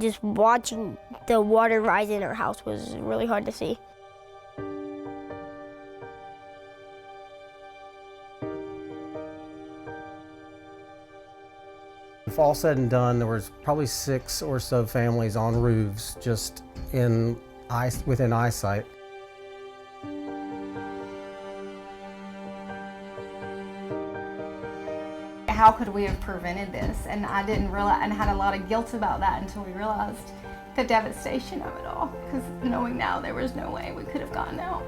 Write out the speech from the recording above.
just watching the water rise in our house was really hard to see. If all said and done, there was probably 6 or so families on roofs just within eyesight. How could we have prevented this? And I didn't realize, and had a lot of guilt about that until we realized the devastation of it all. Because knowing now there was no way we could have gotten out.